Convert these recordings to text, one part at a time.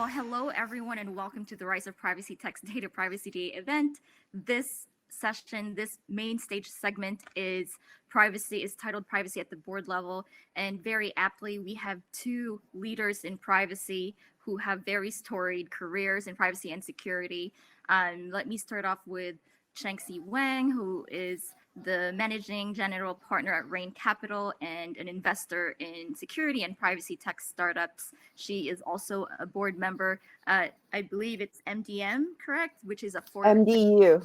Well, hello everyone, and welcome to the Rise of Privacy Tech's Data Privacy Day event. This session, this main stage segment is titled Privacy at the Board Level, and very aptly, we have two leaders in privacy who have very storied careers in privacy and security. Let me start off with Chenxi Wang, who is the managing general partner at Rain Capital and an investor in security and privacy tech startups. She is also a board member. I believe it's MDM, correct? Which is a MDU.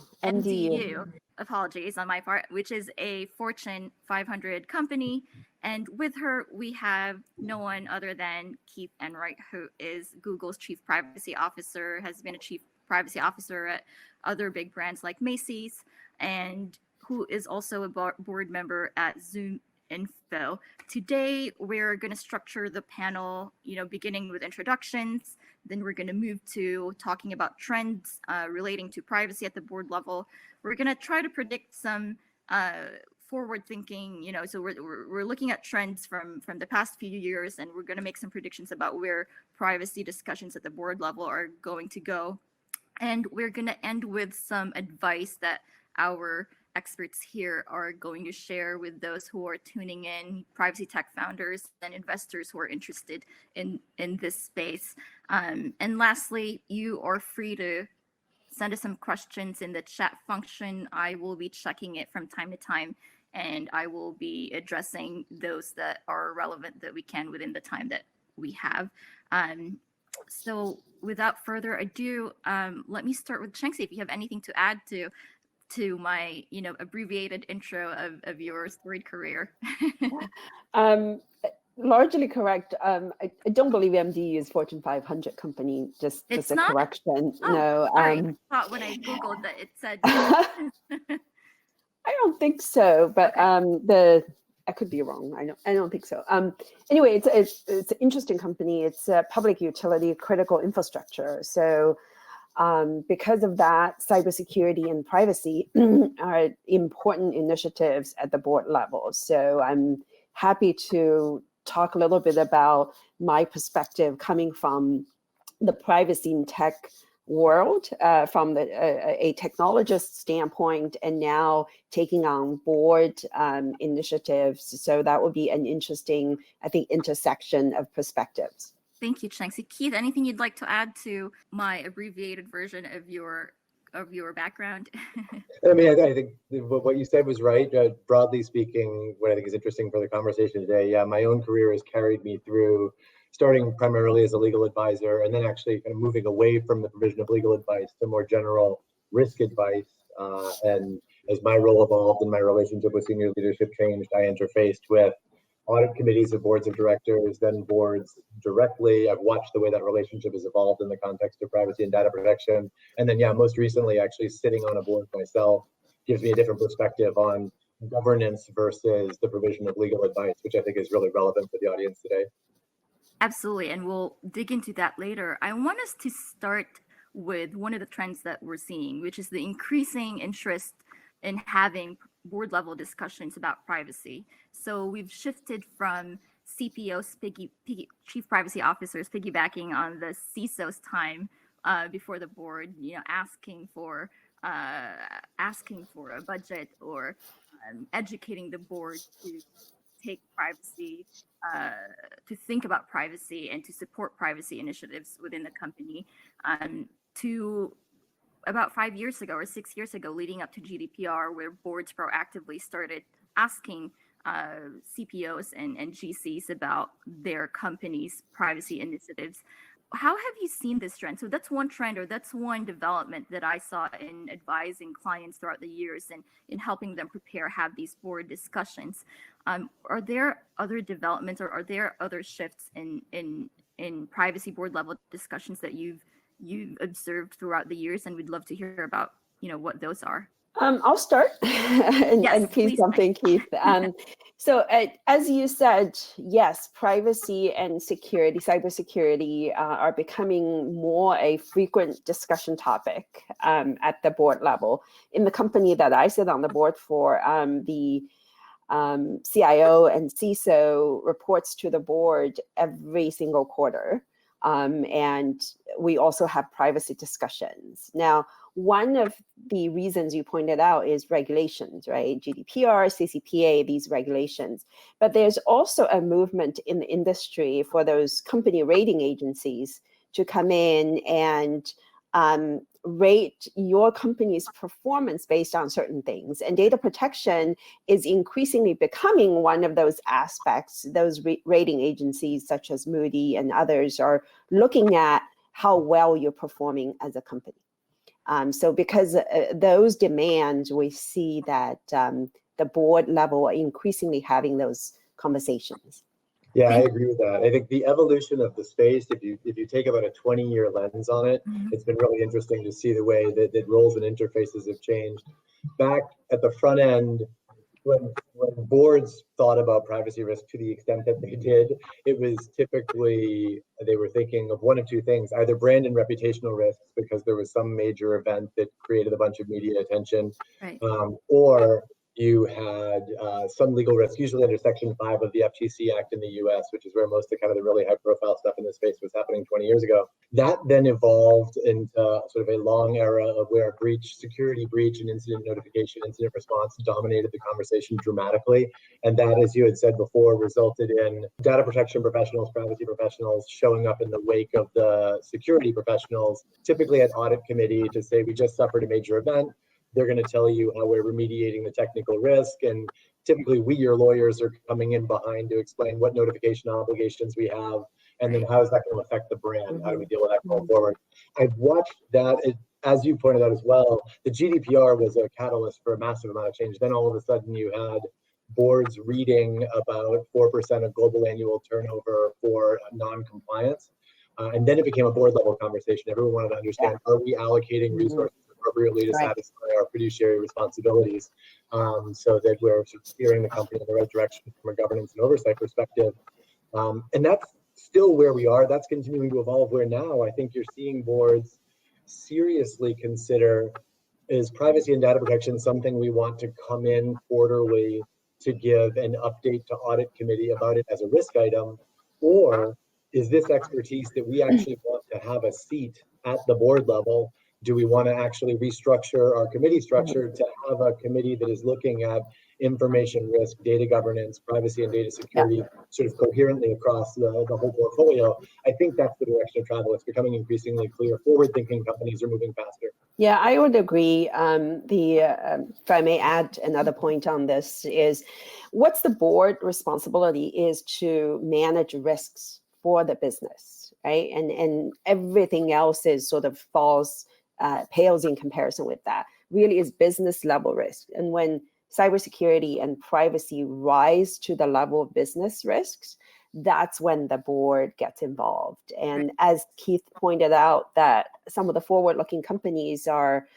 Apologies on my part, which is a Fortune 500 company. And with her, we have no one other than Keith Enright, who is Google's chief privacy officer, has been a chief privacy officer at other big brands like Macy's, and who is also a board member at Zoom Info. Today, we're going to structure the panel, beginning with introductions. Then we're going to move to talking about trends relating to privacy at the board level. We're going to try to predict some forward thinking, so we're looking at trends from the past few years, and we're going to make some predictions about where privacy discussions at the board level are going to go. And we're going to end with some advice that our experts here are going to share with those who are tuning in, privacy tech founders and investors who are interested in this space. And lastly, you are free to send us some questions in the chat function. I will be checking it from time to time, and I will be addressing those that are relevant that we can within the time that we have. So without further ado, let me start with Chenxi. If you have anything to add to my abbreviated intro of your storied career. Largely correct. I don't believe MD is Fortune 500 company. Just a correction. Oh, no. Sorry. I thought when I googled that it said. I don't think so, but okay. I could be wrong. I don't think so. Anyway, it's an interesting company. It's a public utility, critical infrastructure. So. Because of that, cybersecurity and privacy are important initiatives at the board level. So I'm happy to talk a little bit about my perspective coming from the privacy and tech world, from a technologist standpoint, and now taking on board initiatives. So that would be an interesting, I think, intersection of perspectives. Thank you, Chenxi. Keith, anything you'd like to add to my abbreviated version of your background? I mean, I think what you said was right. Broadly speaking, what I think is interesting for the conversation today, my own career has carried me through starting primarily as a legal advisor and then actually kind of moving away from the provision of legal advice to more general risk advice. And as my role evolved and my relationship with senior leadership changed, I interfaced with audit committees of boards of directors, then boards directly. I've watched the way that relationship has evolved in the context of privacy and data protection. And then, most recently, actually sitting on a board myself gives me a different perspective on governance versus the provision of legal advice, which I think is really relevant for the audience today. Absolutely, and we'll dig into that later. I want us to start with one of the trends that we're seeing, which is the increasing interest in having board level discussions about privacy. So we've shifted from CPOs, chief privacy officers, piggybacking on the CISO's time before the board, asking for a budget or educating the board to take privacy, to think about privacy and to support privacy initiatives within the company, to about 5 years ago or 6 years ago, leading up to GDPR, where boards proactively started asking CPOs and GCs about their company's privacy initiatives. How have you seen this trend? So that's one trend, or that's one development that I saw in advising clients throughout the years and in helping them prepare, have these board discussions. Are there other developments, or are there other shifts in privacy board level discussions that you've observed throughout the years, and we'd love to hear about what those are? I'll start and please jump in, Keith. So as you said, yes, privacy and security, cybersecurity are becoming more a frequent discussion topic at the board level. In the company that I sit on the board for, the CIO and CISO reports to the board every single quarter. And we also have privacy discussions. Now, one of the reasons you pointed out is regulations, right? GDPR, CCPA, these regulations. But there's also a movement in the industry for those company rating agencies to come in and rate your company's performance based on certain things. And data protection is increasingly becoming one of those aspects. Those rating agencies such as Moody and others are looking at how well you're performing as a company. So because those demands, we see that the board level are increasingly having those conversations. Yeah, I agree with that. I think the evolution of the space, if you take about a 20-year lens on it, it's been really interesting to see the way that roles and interfaces have changed. Back at the front end, when boards thought about privacy risk to the extent that they did, it was typically, they were thinking of one of two things, either brand and reputational risks because there was some major event that created a bunch of media attention, Right. or you had some legal risk, usually under Section 5 of the FTC Act in the US, which is where most of kind of the really high profile stuff in this space was happening 20 years ago. That then evolved into sort of a long era of where security breach and incident notification, incident response dominated the conversation dramatically. And that, as you had said before, resulted in data protection professionals, privacy professionals showing up in the wake of the security professionals, typically at audit committee to say, we just suffered a major event. They're going to tell you how we're remediating the technical risk. And typically we, your lawyers, are coming in behind to explain what notification obligations we have, and then how is that going to affect the brand? How do we deal with that going forward? I've watched that, as you pointed out as well, the GDPR was a catalyst for a massive amount of change. Then all of a sudden you had boards reading about 4% of global annual turnover for non-compliance. And then it became a board level conversation. Everyone wanted to understand, are we allocating resources appropriately to satisfy our fiduciary responsibilities, so that we're sort of steering the company in the right direction from a governance and oversight perspective. And that's still where we are. That's continuing to evolve, where now I think you're seeing boards seriously consider, is privacy and data protection something we want to come in quarterly to give an update to audit committee about it as a risk item, or is this expertise that we actually want to have a seat at the board level? Do we want to actually restructure our committee structure to have a committee that is looking at information risk, data governance, privacy and data security sort of coherently across the whole portfolio? I think that's the direction of travel. It's becoming increasingly clear. Forward-thinking companies are moving faster. Yeah, I would agree. If I may add another point on this, is what's the board responsibility is to manage risks for the business, right? And everything else is sort of pales in comparison with that. Really is business level risk. And when cybersecurity and privacy rise to the level of business risks, that's when the board gets involved. And as Keith pointed out, that some of the forward-looking companies are,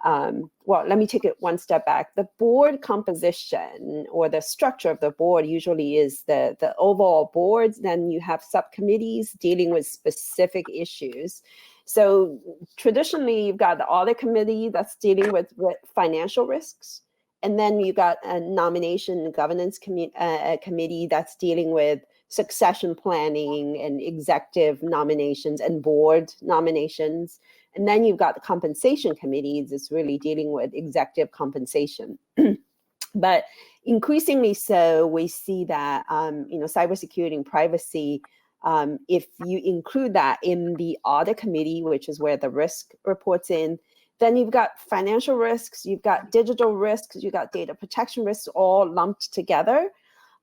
well, let me take it one step back. The board composition or the structure of the board usually is the overall boards. Then you have subcommittees dealing with specific issues. So traditionally, you've got the audit committee that's dealing with financial risks. And then you've got a nomination and governance committee that's dealing with succession planning and executive nominations and board nominations. And then you've got the compensation committees that's really dealing with executive compensation. But increasingly so, we see that cybersecurity and privacy, if you include that in the audit committee, which is where the risk reports in, then you've got financial risks, you've got digital risks, you've got data protection risks all lumped together.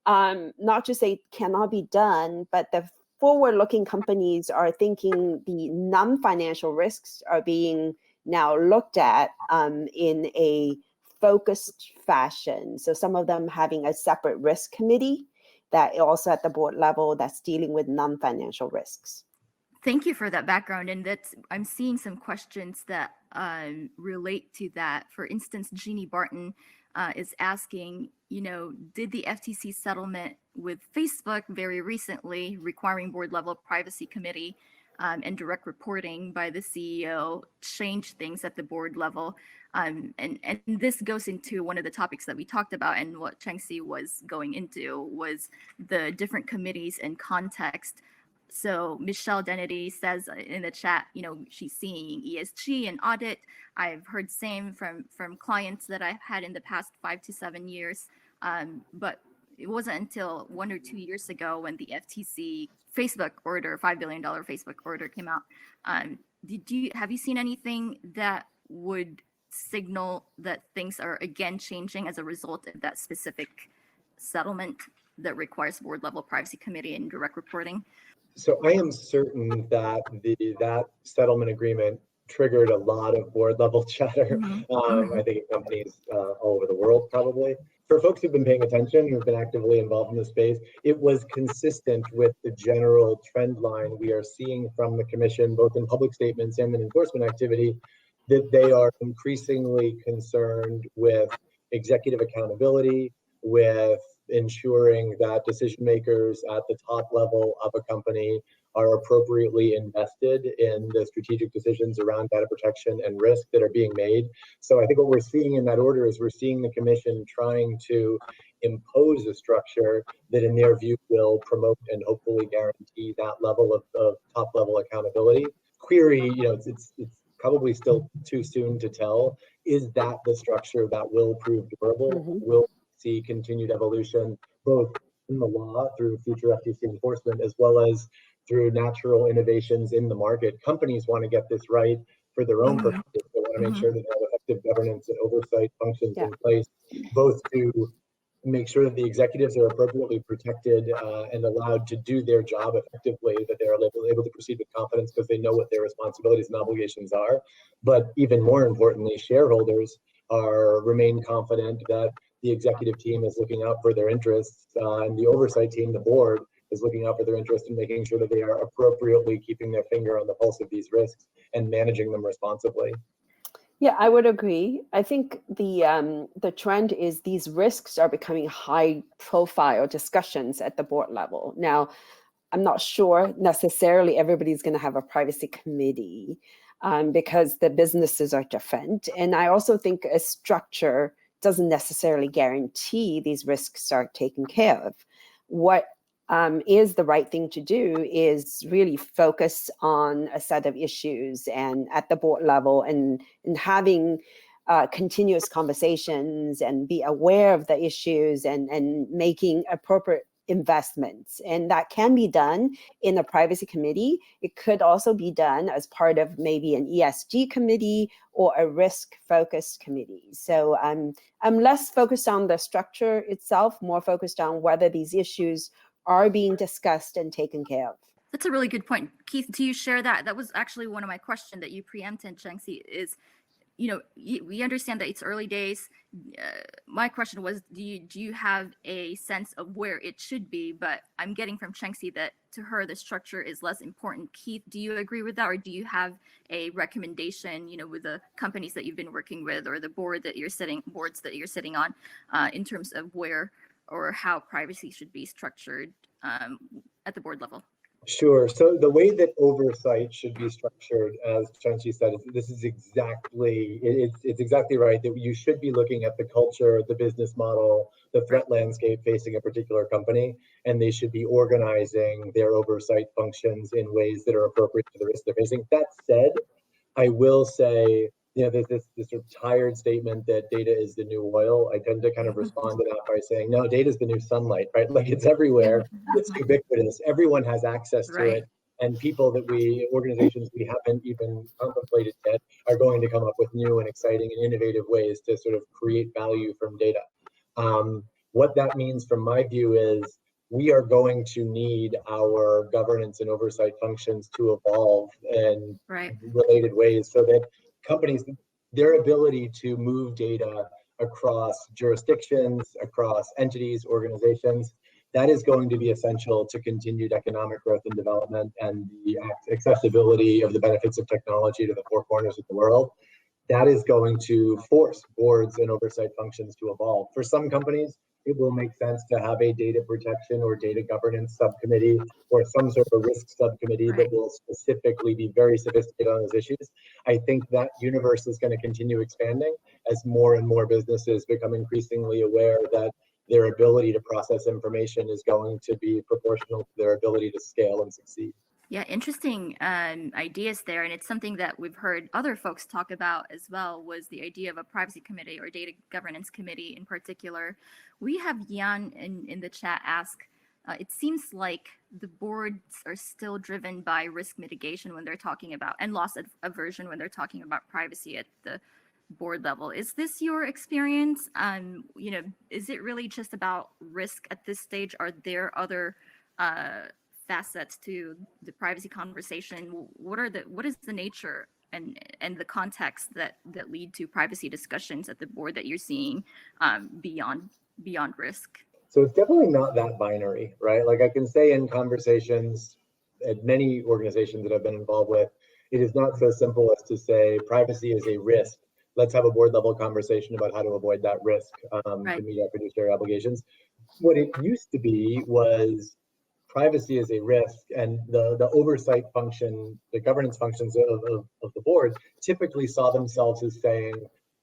Not to say it cannot be done, but the forward-looking companies are thinking the non-financial risks are being now looked at in a focused fashion. So some of them having a separate risk committee that also at the board level that's dealing with non-financial risks. Thank you for that background. And I'm seeing some questions that relate to that. For instance, Jeannie Barton is asking, did the FTC settlement with Facebook very recently requiring board level privacy committee and direct reporting by the CEO change things at the board level? And this goes into one of the topics that we talked about, and what Chenxi was going into was the different committees and context. So Michelle Dennedy says in the chat, she's seeing ESG and audit. I've heard same from clients that I've had in the past 5 to 7 years. But it wasn't until 1 or 2 years ago when the FTC Facebook order, $5 billion Facebook order came out. Have you seen anything that would signal that things are again changing as a result of that specific settlement that requires board level privacy committee and direct reporting? So I am certain that that settlement agreement triggered a lot of board level chatter. I think in companies all over the world, probably. For folks who've been paying attention, who've been actively involved in the space, it was consistent with the general trend line we are seeing from the commission, both in public statements and in enforcement activity, that they are increasingly concerned with executive accountability, with ensuring that decision makers at the top level of a company are appropriately invested in the strategic decisions around data protection and risk that are being made. So I think what we're seeing in that order is we're seeing the commission trying to impose a structure that in their view will promote and hopefully guarantee that level of top level accountability. Query, it's probably still too soon to tell. Is that the structure that will prove durable? Will see continued evolution, both in the law through future FTC enforcement, as well as through natural innovations in the market. Companies want to get this right for their own purposes. They want to make sure that they have effective governance and oversight functions in place, both to make sure that the executives are appropriately protected and allowed to do their job effectively, that they're able to proceed with confidence because they know what their responsibilities and obligations are. But even more importantly, shareholders remain confident that the executive team is looking out for their interests, and the oversight team, the board, is looking out for their interests and making sure that they are appropriately keeping their finger on the pulse of these risks and managing them responsibly. Yeah, I would agree. I think the trend is these risks are becoming high-profile discussions at the board level. Now, I'm not sure necessarily everybody's going to have a privacy committee because the businesses are different. And I also think a structure doesn't necessarily guarantee these risks are taken care of. What is the right thing to do is really focus on a set of issues and at the board level and having continuous conversations and be aware of the issues and making appropriate investments. And that can be done in a privacy committee. It could also be done as part of maybe an ESG committee or a risk-focused committee. So I'm less focused on the structure itself, more focused on whether these issues are being discussed and taken care of. That's a really good point. Keith, do you share that? That was actually one of my questions that you preempted, Chenxi, is, we understand that it's early days. My question was, do you have a sense of where it should be? But I'm getting from Chenxi that to her, the structure is less important. Keith, do you agree with that? Or do you have a recommendation, with the companies that you've been working with or the boards that you're sitting on in terms of where or how privacy should be structured at the board level? Sure. So the way that oversight should be structured, as Chenxi said, this is exactly, it's exactly right, that you should be looking at the culture, the business model, the threat landscape facing a particular company, and they should be organizing their oversight functions in ways that are appropriate to the risk they're facing. That said, I will say, there's this sort of tired statement that data is the new oil. I tend to kind of respond to that by saying, no, data is the new sunlight, right? Like it's everywhere, it's ubiquitous, everyone has access to it. And organizations we haven't even contemplated yet are going to come up with new and exciting and innovative ways to sort of create value from data. What that means from my view is we are going to need our governance and oversight functions to evolve in related ways so that companies, their ability to move data across jurisdictions, across entities, organizations, that is going to be essential to continued economic growth and development and the accessibility of the benefits of technology to the four corners of the world. That is going to force boards and oversight functions to evolve. For some companies, it will make sense to have a data protection or data governance subcommittee or some sort of risk subcommittee that will specifically be very sophisticated on those issues. I think that universe is going to continue expanding as more and more businesses become increasingly aware that their ability to process information is going to be proportional to their ability to scale and succeed. Yeah, interesting ideas there. And it's something that we've heard other folks talk about as well, was the idea of a privacy committee or data governance committee in particular. We have Yan in the chat ask, it seems like the boards are still driven by risk mitigation when they're talking about, and loss aversion when they're talking about privacy at the board level. Is this your experience? Is it really just about risk at this stage? Are there other facets to the privacy conversation? What is the nature and the context that lead to privacy discussions at the board that you're seeing beyond risk? So it's definitely not that binary, right? Like I can say in conversations at many organizations that I've been involved with, it is not so simple as to say privacy is a risk. Let's have a board level conversation about how to avoid that risk to meet our fiduciary obligations. What it used to be was privacy is a risk, and the oversight function, the governance functions of the board typically saw themselves as saying,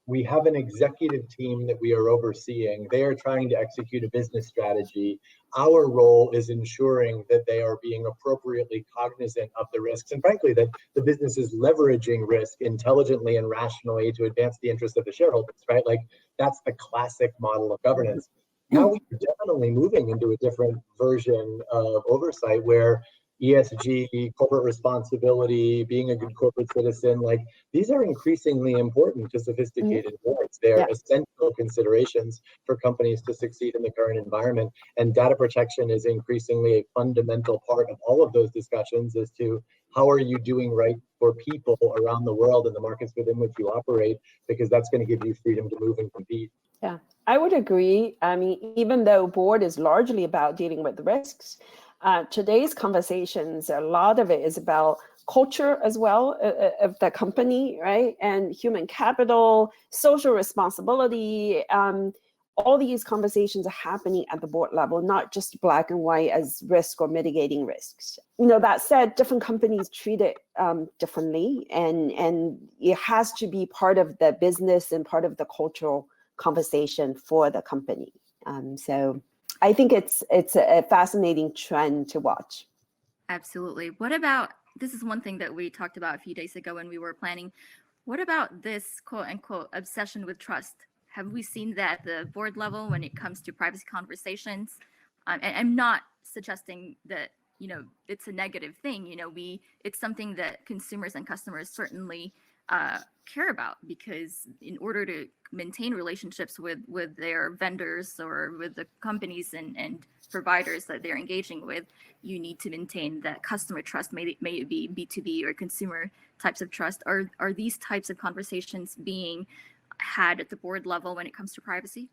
we have an executive team that we are overseeing. They are trying to execute a business strategy. Our role is ensuring that they are being appropriately cognizant of the risks, and frankly, that the business is leveraging risk intelligently and rationally to advance the interests of the shareholders, right? Like that's the classic model of governance. Now we're definitely moving into a different version of oversight where ESG, corporate responsibility, being a good corporate citizen, like these are increasingly important to sophisticated boards. They're essential considerations for companies to succeed in the current environment. And data protection is increasingly a fundamental part of all of those discussions as to how are you doing right for people around the world and the markets within which you operate, because that's going to give you freedom to move and compete. Yeah, I would agree. I mean, even though board is largely about dealing with the risks, today's conversations, a lot of it is about culture as well of the company, right? And human capital, social responsibility. All these conversations are happening at the board level, not just black and white as risk or mitigating risks. That said, different companies treat it differently, and it has to be part of the business and part of the cultural conversation for the company. So I think it's a fascinating trend to watch. Absolutely. What about, this is one thing that we talked about a few days ago when we were planning. What about this quote unquote obsession with trust? Have we seen that at the board level when it comes to privacy conversations? And I'm not suggesting that, it's a negative thing. It's something that consumers and customers certainly care about, because in order to maintain relationships with their vendors or with the companies and providers that they're engaging with, you need to maintain that customer trust, may it be B2B or consumer types of trust. Are these types of conversations being had at the board level when it comes to privacy?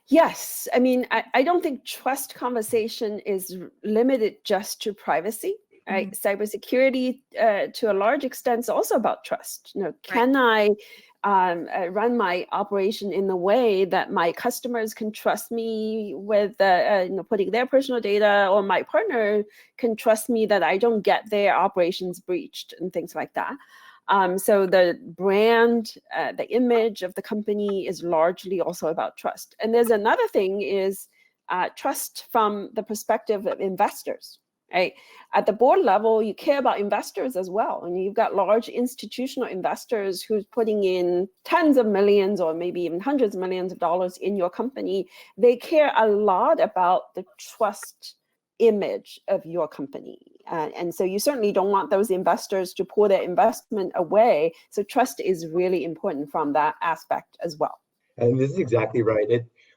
Yes. I mean, I don't think trust conversation is limited just to privacy. Right, cybersecurity to a large extent is also about trust. Can I run my operation in a way that my customers can trust me with putting their personal data, or my partner can trust me that I don't get their operations breached and things like that. So the brand, the image of the company is largely also about trust. And there's another thing is trust from the perspective of investors. Right? At the board level, you care about investors as well. And you've got large institutional investors who's putting in tens of millions or maybe even hundreds of millions of dollars in your company. They care a lot about the trust image of your company. And so you certainly don't want those investors to pull their investment away. So trust is really important from that aspect as well. And this is exactly right.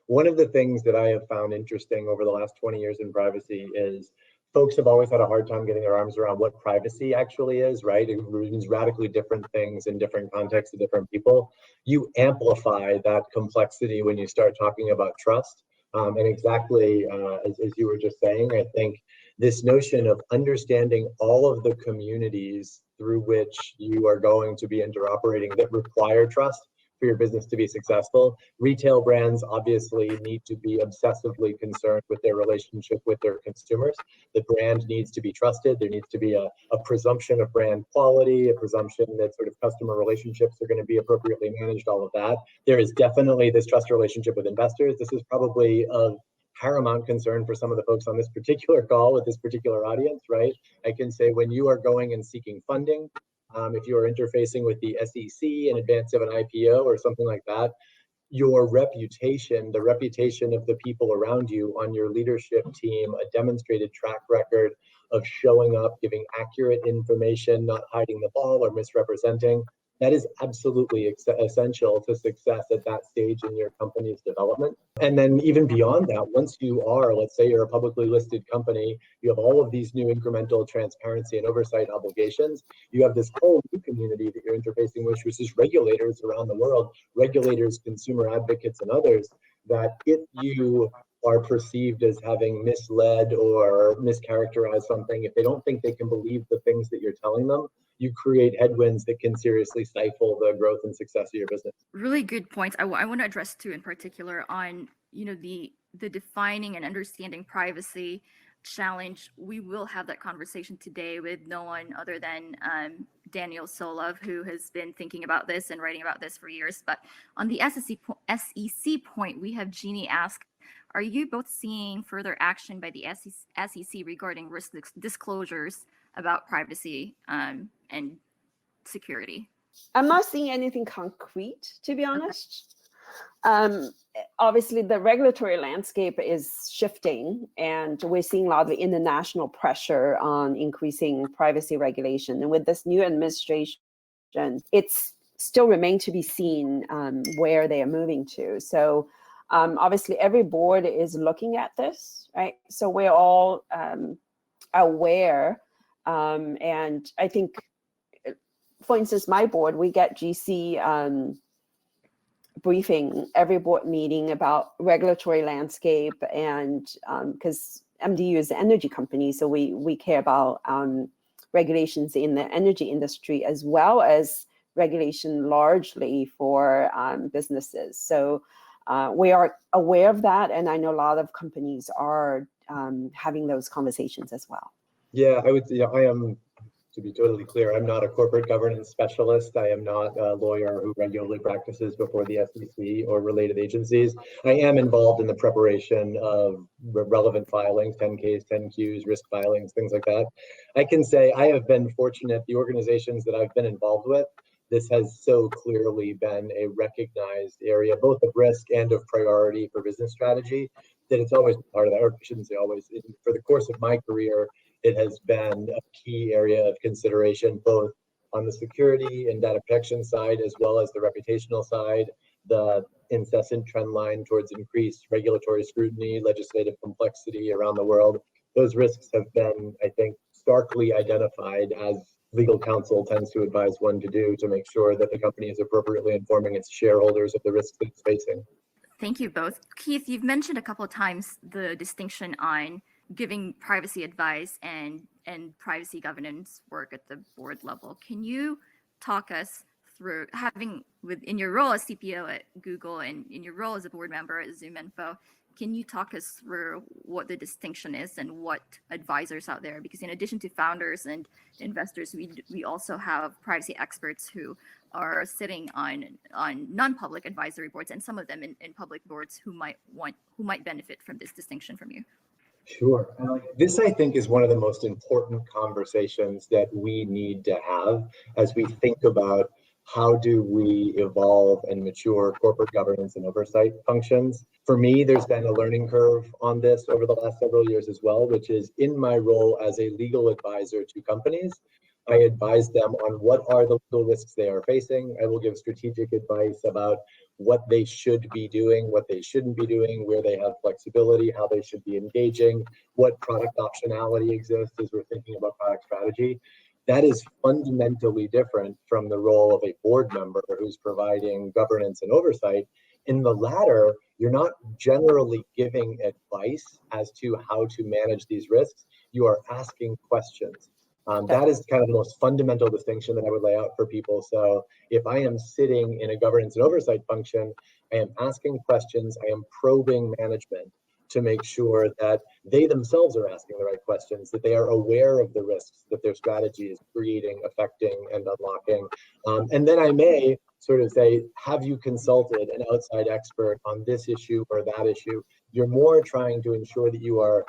One of the things that I have found interesting over the last 20 years in privacy is folks have always had a hard time getting their arms around what privacy actually is, right? It means radically different things in different contexts to different people. You amplify that complexity when you start talking about trust. And exactly as you were just saying, I think this notion of understanding all of the communities through which you are going to be interoperating that require trust for your business to be successful. Retail brands obviously need to be obsessively concerned with their relationship with their consumers. The brand needs to be trusted. There needs to be a presumption of brand quality, a presumption that sort of customer relationships are going to be appropriately managed, all of that. There is definitely this trust relationship with investors. This is probably of paramount concern for some of the folks on this particular call with this particular audience, right? I can say when you are going and seeking funding, if you are interfacing with the SEC in advance of an IPO or something like that, your reputation, the reputation of the people around you on your leadership team, a demonstrated track record of showing up, giving accurate information, not hiding the ball or misrepresenting, that is absolutely essential to success at that stage in your company's development. And then even beyond that, once you are, let's say you're a publicly listed company, you have all of these new incremental transparency and oversight obligations, you have this whole new community that you're interfacing with, which is regulators around the world, regulators, consumer advocates, and others, that if you are perceived as having misled or mischaracterized something, if they don't think they can believe the things that you're telling them, you create headwinds that can seriously stifle the growth and success of your business. Really good points. I want to address two in particular on, the defining and understanding privacy challenge. We will have that conversation today with no one other than Daniel Solov, who has been thinking about this and writing about this for years. But on the SEC point, we have Jeannie ask, are you both seeing further action by the SEC regarding risk disclosures about privacy and security? I'm not seeing anything concrete, to be honest. Obviously, the regulatory landscape is shifting, and we're seeing a lot of international pressure on increasing privacy regulation. And with this new administration, it's still remains to be seen where they are moving to. So obviously, every board is looking at this, right? So we're all aware. And I think, for instance, my board, we get GC briefing every board meeting about regulatory landscape, and because MDU is an energy company, so we care about regulations in the energy industry as well as regulation largely for businesses. So we are aware of that, and I know a lot of companies are having those conversations as well. Yeah, I am, to be totally clear, I'm not a corporate governance specialist. I am not a lawyer who regularly practices before the SEC or related agencies. I am involved in the preparation of relevant filings, 10Ks, 10Qs, risk filings, things like that. I can say I have been fortunate, the organizations that I've been involved with, this has so clearly been a recognized area, both of risk and of priority for business strategy, that it's always part of that, or I shouldn't say always, for the course of my career, it has been a key area of consideration, both on the security and data protection side, as well as the reputational side, the incessant trend line towards increased regulatory scrutiny, legislative complexity around the world. Those risks have been, I think, starkly identified, as legal counsel tends to advise one to do, to make sure that the company is appropriately informing its shareholders of the risks that it's facing. Thank you both. Keith, you've mentioned a couple of times the distinction on giving privacy advice and privacy governance work at the board level. Can you talk us through, in your role as CPO at Google and in your role as a board member at ZoomInfo, can you talk us through what the distinction is and what advisors out there? Because in addition to founders and investors, we also have privacy experts who are sitting on non-public advisory boards, and some of them in public boards who might benefit from this distinction from you. Sure. This, I think, is one of the most important conversations that we need to have as we think about how do we evolve and mature corporate governance and oversight functions. For me, there's been a learning curve on this over the last several years as well, which is in my role as a legal advisor to companies, I advise them on what are the legal risks they are facing. I will give strategic advice about what they should be doing, what they shouldn't be doing, where they have flexibility, how they should be engaging, what product optionality exists as we're thinking about product strategy. That is fundamentally different from the role of a board member who's providing governance and oversight. In the latter, you're not generally giving advice as to how to manage these risks. You are asking questions. That is kind of the most fundamental distinction that I would lay out for people. So if I am sitting in a governance and oversight function, I am asking questions, I am probing management to make sure that they themselves are asking the right questions, that they are aware of the risks that their strategy is creating, affecting, and unlocking. And then I may sort of say, have you consulted an outside expert on this issue or that issue? You're more trying to ensure that you are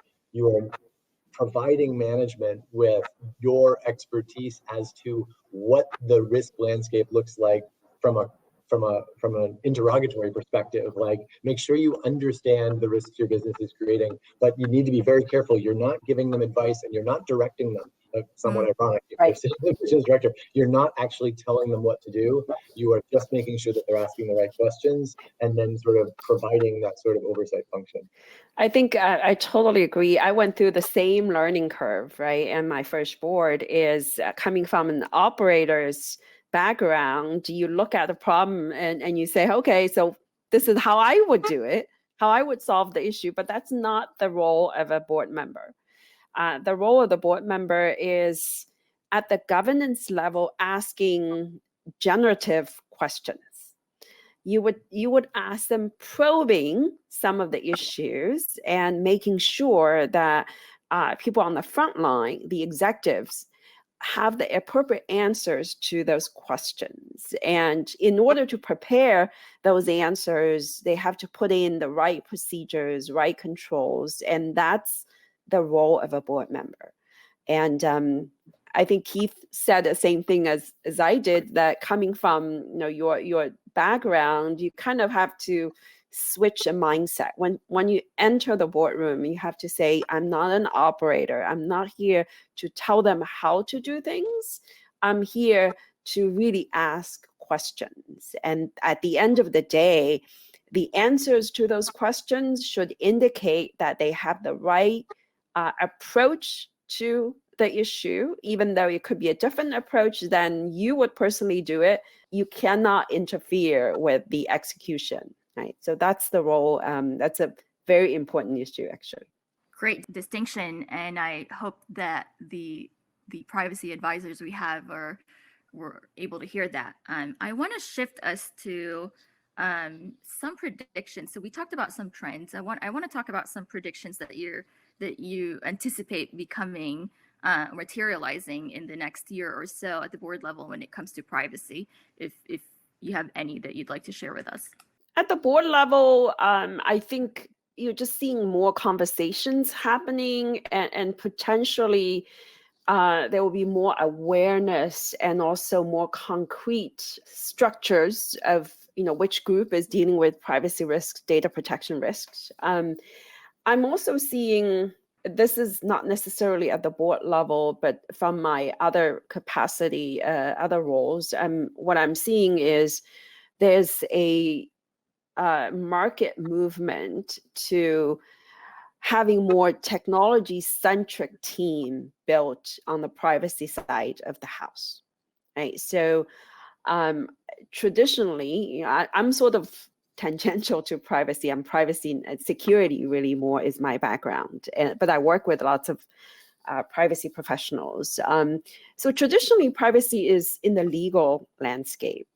providing management with your expertise as to what the risk landscape looks like from an interrogatory perspective. Like, make sure you understand the risks your business is creating, but you need to be very careful. You're not giving them advice and you're not directing them. Somewhat ironic. If you're sitting with the business director, you're not actually telling them what to do. You are just making sure that they're asking the right questions and then sort of providing that sort of oversight function. I think I totally agree. I went through the same learning curve, right? And my first board is coming from an operator's background. You look at the problem and you say, okay, so this is how I would do it, how I would solve the issue, but that's not the role of a board member. The role of the board member is at the governance level asking generative questions. You would ask them, probing some of the issues and making sure that people on the front line, the executives, have the appropriate answers to those questions. And in order to prepare those answers, they have to put in the right procedures, right controls, and that's the role of a board member. And I think Keith said the same thing as I did, that coming from your background, you kind of have to switch a mindset. When you enter the boardroom, you have to say, I'm not an operator. I'm not here to tell them how to do things. I'm here to really ask questions. And at the end of the day, the answers to those questions should indicate that they have the right approach to the issue, even though it could be a different approach than you would personally do it. You cannot interfere with the execution, right? So that's the role. That's a very important issue, actually. Great distinction, and I hope that the privacy advisors we have were able to hear that. I want to shift us to some predictions. So we talked about some trends. I want to talk about some predictions that you anticipate becoming materializing in the next year or so at the board level when it comes to privacy, if you have any that you'd like to share with us. At the board level, I think you're just seeing more conversations happening, and potentially there will be more awareness and also more concrete structures of which group is dealing with privacy risks, data protection risks. I'm also seeing, this is not necessarily at the board level, but from my other capacity, other roles, what I'm seeing is there's a market movement to having more technology-centric team built on the privacy side of the house, right? So traditionally, I'm sort of tangential to privacy. I'm privacy and security really more is my background, but I work with lots of privacy professionals. So traditionally, privacy is in the legal landscape,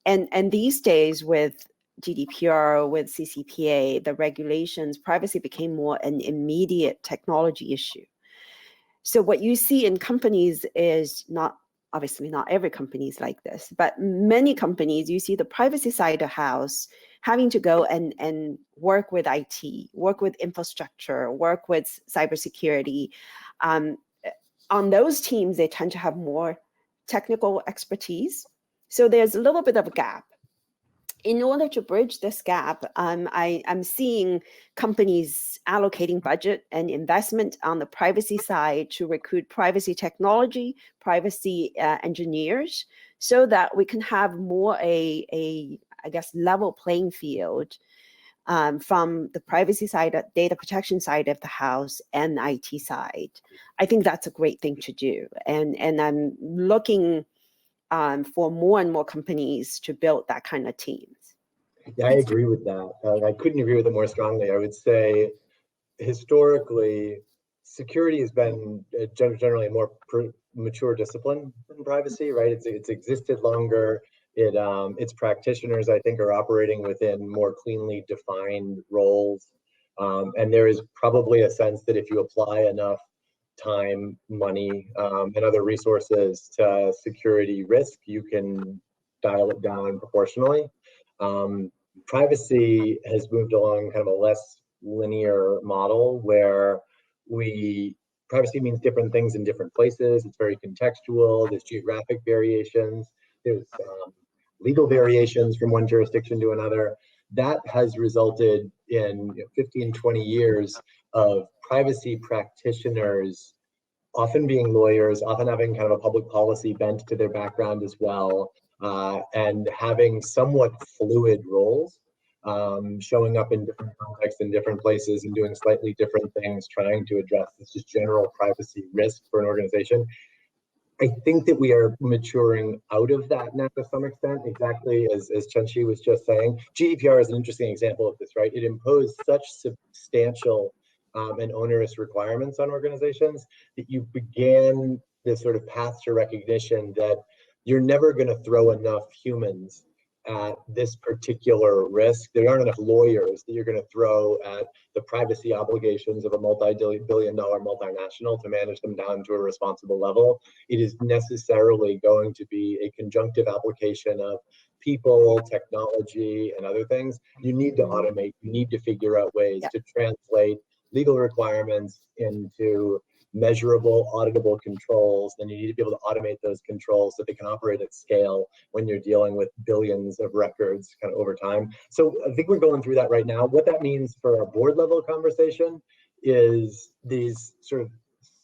and these days with GDPR, with CCPA, the regulations, privacy became more an immediate technology issue. So what you see in companies is obviously not every company is like this, but many companies, you see the privacy side of the house having to go and work with IT, work with infrastructure, work with cybersecurity. On those teams, they tend to have more technical expertise. So there's a little bit of a gap. In order to bridge this gap, I'm seeing companies allocating budget and investment on the privacy side to recruit privacy technology, privacy engineers, so that we can have more I guess, level playing field from the privacy side, data protection side of the house, and IT side. I think that's a great thing to do, and I'm looking for more and more companies to build that kind of teams. Yeah, I agree with that. I couldn't agree with it more strongly. I would say historically, security has been generally a more mature discipline than privacy, right? It's existed longer. Its practitioners, I think, are operating within more cleanly defined roles. And there is probably a sense that if you apply enough time, money, and other resources to security risk, you can dial it down proportionally. Privacy has moved along kind of a less linear model where privacy means different things in different places. It's very contextual. There's geographic variations. There's legal variations from one jurisdiction to another. That has resulted in 15, 20 years of privacy practitioners often being lawyers, often having kind of a public policy bent to their background as well, and having somewhat fluid roles, showing up in different contexts in different places and doing slightly different things, trying to address this just general privacy risk for an organization. I think that we are maturing out of that now to some extent, exactly as Chenxi was just saying. GDPR is an interesting example of this, right? It imposed such substantial and onerous requirements on organizations that you began this sort of path to recognition that you're never going to throw enough humans at this particular risk. There aren't enough lawyers that you're going to throw at the privacy obligations of a multi-billion-dollar multinational to manage them down to a responsible level. It is necessarily going to be a conjunctive application of people, technology, and other things. You need to automate. You need to figure out ways to translate legal requirements into measurable, auditable controls. Then you need to be able to automate those controls so they can operate at scale when you're dealing with billions of records kind of over time. So I think we're going through that right now. What that means for our board level conversation is these sort of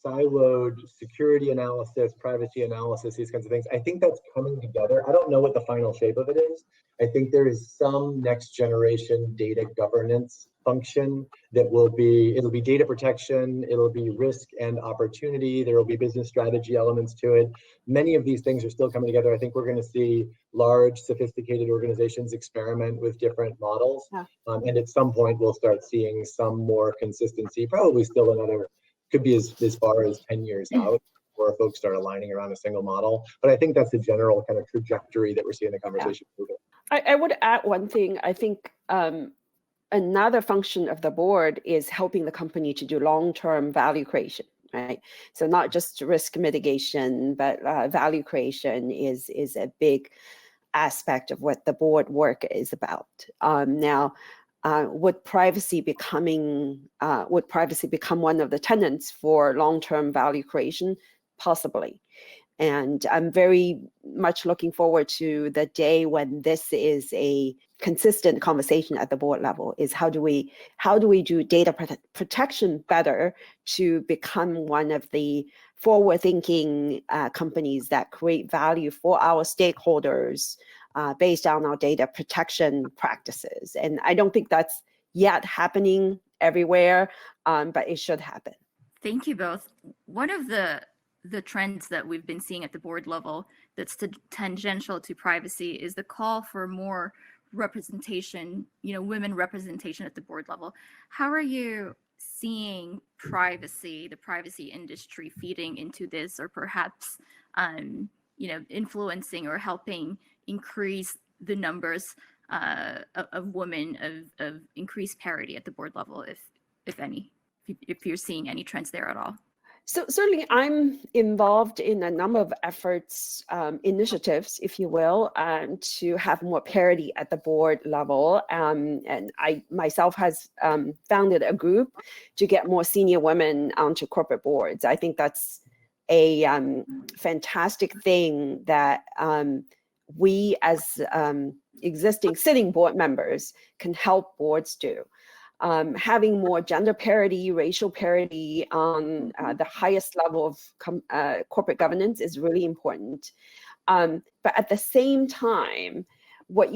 siloed security analysis, privacy analysis, these kinds of things. I think that's coming together. I don't know what the final shape of it is. I think there is some next generation data governance function that it'll be data protection, it'll be risk and opportunity, there will be business strategy elements to it. Many of these things are still coming together. I think we're going to see large, sophisticated organizations experiment with different models. And at some point, we'll start seeing some more consistency, probably still another, could be as far as 10 years out, where folks start aligning around a single model. But I think that's the general kind of trajectory that we're seeing the conversation moving. I would add one thing. I think another function of the board is helping the company to do long-term value creation, right? So not just risk mitigation, but value creation is a big aspect of what the board work is about. Now, would privacy become one of the tenets for long-term value creation? Possibly. And I'm very much looking forward to the day when this is a consistent conversation at the board level, is how do we do data protection better to become one of the forward-thinking companies that create value for our stakeholders based on our data protection practices. And I don't think that's yet happening everywhere, but it should happen. Thank you both. One of the trends that we've been seeing at the board level that's tangential to privacy is the call for more representation, women representation at the board level. How are you seeing the privacy industry feeding into this, or perhaps, influencing or helping increase the numbers of women, of increased parity at the board level, if any, if you're seeing any trends there at all? So certainly I'm involved in a number of efforts, initiatives, if you will, to have more parity at the board level. And I myself has founded a group to get more senior women onto corporate boards. I think that's a fantastic thing that we as existing sitting board members can help boards do. Having more gender parity, racial parity on the highest level of corporate governance is really important. But at the same time, what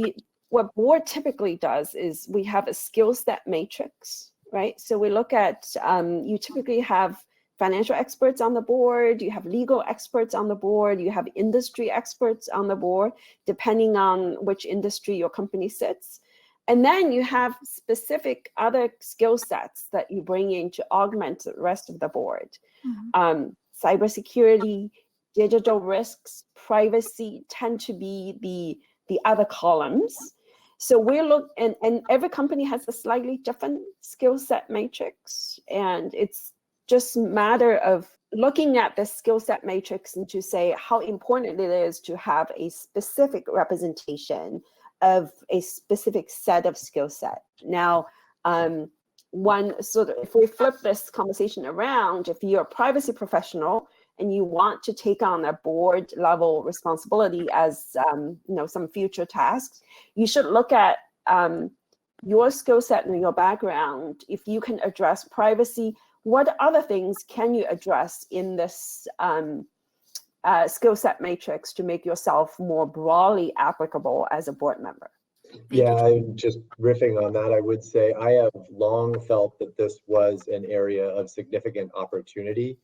board typically does is we have a skill set matrix, right? So we look at, you typically have financial experts on the board, you have legal experts on the board, you have industry experts on the board, depending on which industry your company sits. And then you have specific other skill sets that you bring in to augment the rest of the board. Mm-hmm. Cybersecurity, digital risks, privacy tend to be the other columns. So and every company has a slightly different skill set matrix. And it's just a matter of looking at the skill set matrix and to say how important it is to have a specific representation of a specific set of skill set. Now, one sort of, if we flip this conversation around, if you're a privacy professional and you want to take on a board level responsibility as some future tasks, you should look at your skill set and your background. If you can address privacy, what other things can you address in this skill set matrix to make yourself more broadly applicable as a board member? Yeah, I'm just riffing on that. I would say I have long felt that this was an area of significant opportunity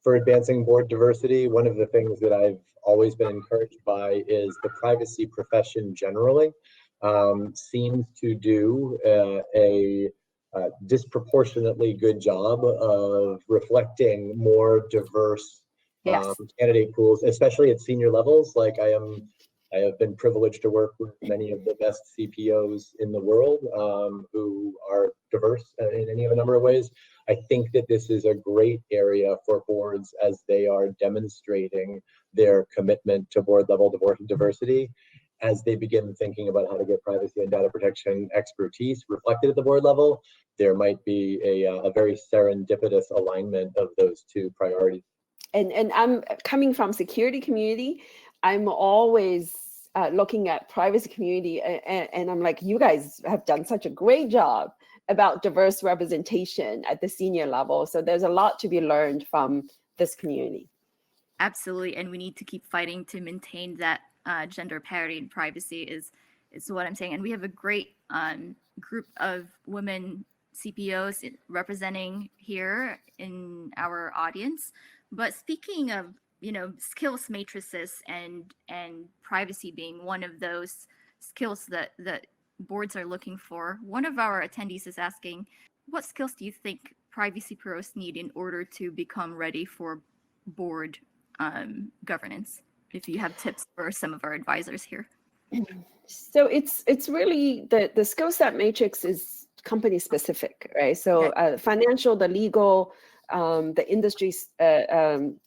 for advancing board diversity. One of the things that I've always been encouraged by is the privacy profession generally seems to do a disproportionately good job of reflecting more diverse candidate pools, especially at senior levels. Like I have been privileged to work with many of the best CPOs in the world who are diverse in any of a number of ways. I think that this is a great area for boards as they are demonstrating their commitment to board level diversity, as they begin thinking about how to get privacy and data protection expertise reflected at the board level. There might be a very serendipitous alignment of those two priorities. And I'm coming from security community. I'm always looking at privacy community, and I'm like, you guys have done such a great job about diverse representation at the senior level. So there's a lot to be learned from this community. Absolutely, and we need to keep fighting to maintain that gender parity and privacy is what I'm saying. And we have a great group of women CPOs representing here in our audience. But speaking of skills matrices and privacy being one of those skills that boards are looking for, one of our attendees is asking, what skills do you think privacy pros need in order to become ready for board governance? If you have tips for some of our advisors here. So it's really the skill set matrix is company specific, right? So financial, the legal, the industry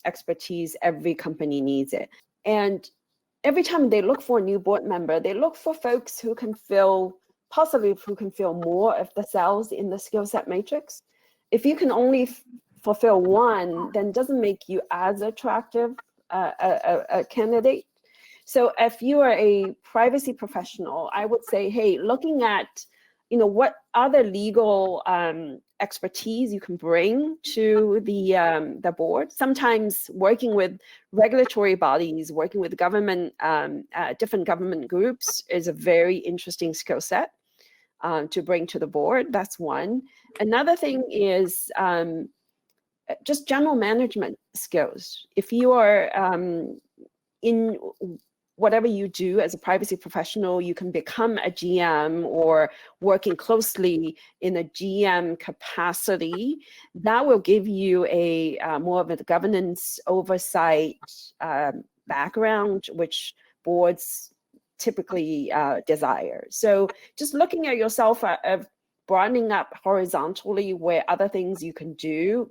expertise, every company needs it. And every time they look for a new board member, they look for folks who can fill more of the cells in the skill set matrix. If you can only fulfill one, then it doesn't make you as attractive a candidate. So if you are a privacy professional, I would say, hey, looking at what other legal expertise you can bring to the board. Sometimes working with regulatory bodies, working with government, different government groups is a very interesting skill set to bring to the board. That's one. Another thing is just general management skills. If you are in whatever you do as a privacy professional, you can become a GM or working closely in a GM capacity. That will give you a more of a governance oversight background, which boards typically desire. So just looking at yourself of broadening up horizontally where other things you can do,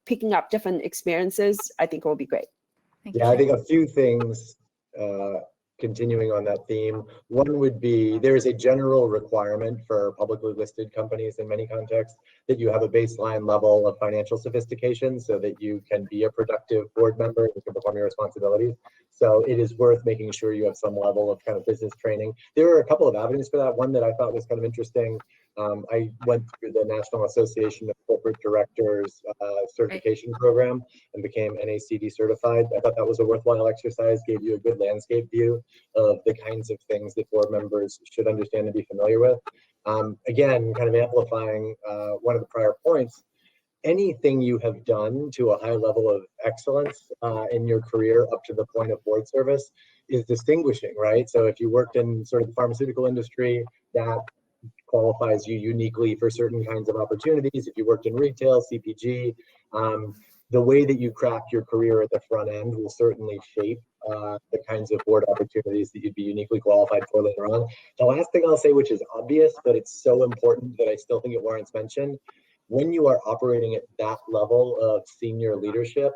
picking up different experiences, I think will be great. Yeah, I think a few things continuing on that theme. One would be, there is a general requirement for publicly listed companies in many contexts that you have a baseline level of financial sophistication so that you can be a productive board member and you can perform your responsibilities. So it is worth making sure you have some level of kind of business training. There are a couple of avenues for that. One that I thought was kind of interesting, I went through the National Association of Corporate Directors certification program and became NACD certified. I thought that was a worthwhile exercise, gave you a good landscape view of the kinds of things that board members should understand and be familiar with. Again, kind of amplifying one of the prior points, anything you have done to a high level of excellence in your career up to the point of board service is distinguishing, right? So if you worked in sort of the pharmaceutical industry, that qualifies you uniquely for certain kinds of opportunities. If you worked in retail, CPG, the way that you craft your career at the front end will certainly shape the kinds of board opportunities that you'd be uniquely qualified for later on. The last thing I'll say, which is obvious, but it's so important that I still think it warrants mention, when you are operating at that level of senior leadership,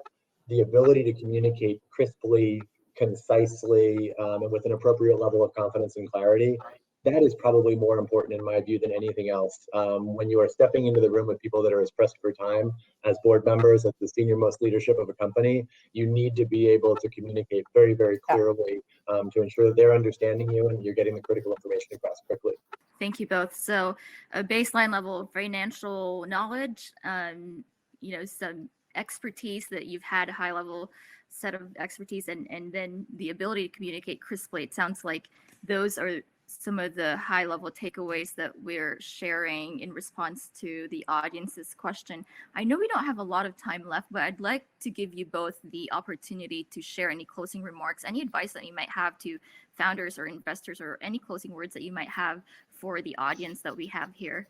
the ability to communicate crisply, concisely, and with an appropriate level of confidence and clarity, that is probably more important in my view than anything else. When you are stepping into the room with people that are as pressed for time as board members, as the senior most leadership of a company, you need to be able to communicate very, very clearly to ensure that they're understanding you and you're getting the critical information across quickly. Thank you both. So a baseline level of financial knowledge, some expertise that you've had, a high level set of expertise, and then the ability to communicate crisply. It sounds like those are some of the high level takeaways that we're sharing in response to the audience's question. I know we don't have a lot of time left, but I'd like to give you both the opportunity to share any closing remarks, any advice that you might have to founders or investors, or any closing words that you might have for the audience that we have here.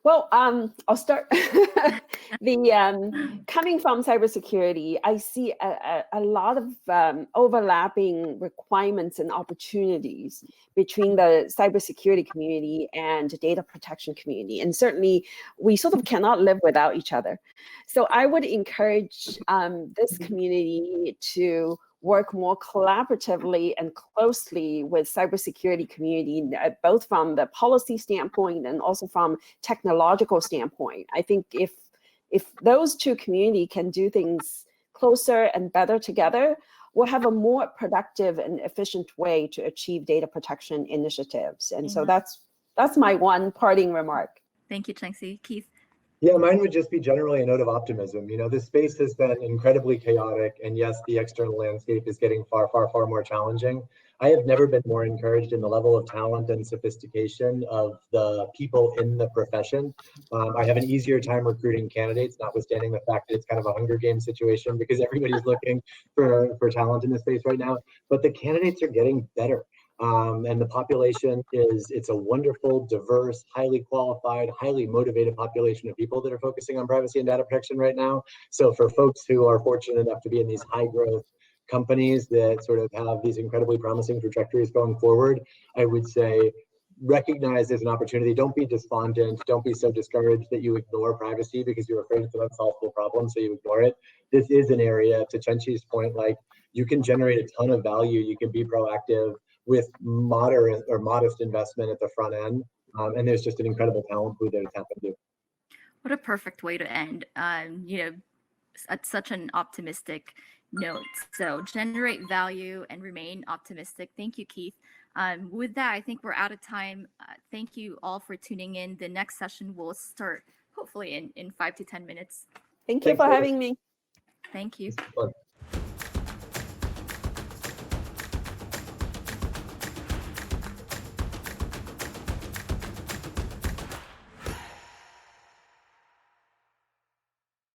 Well, I'll start. Coming from cybersecurity, I see a lot of overlapping requirements and opportunities between the cybersecurity community and data protection community. And certainly, we sort of cannot live without each other. So I would encourage this community to work more collaboratively and closely with cybersecurity community, both from the policy standpoint and also from technological standpoint. I think if those two communities can do things closer and better together, we'll have a more productive and efficient way to achieve data protection initiatives. And so that's my one parting remark. Thank you, Chenxi. Keith? Yeah, mine would just be generally a note of optimism. You know, this space has been incredibly chaotic, and yes, the external landscape is getting far, far, far more challenging. I have never been more encouraged in the level of talent and sophistication of the people in the profession. I have an easier time recruiting candidates, notwithstanding the fact that it's kind of a Hunger Games situation because everybody's looking for talent in this space right now. But the candidates are getting better. And the population it's a wonderful, diverse, highly qualified, highly motivated population of people that are focusing on privacy and data protection right now. So for folks who are fortunate enough to be in these high growth companies that sort of have these incredibly promising trajectories going forward, I would say recognize there's an opportunity. Don't be despondent. Don't be so discouraged that you ignore privacy because you're afraid it's an unsolvable problem, so you ignore it. This is an area, to Chenxi's point, like you can generate a ton of value. You can be proactive with moderate or modest investment at the front end. And there's just an incredible talent pool there to tap into. What a perfect way to end, at such an optimistic note. So generate value and remain optimistic. Thank you, Keith. With that, I think we're out of time. Thank you all for tuning in. The next session will start hopefully in 5 to 10 minutes. Thank you for having me. Thank you.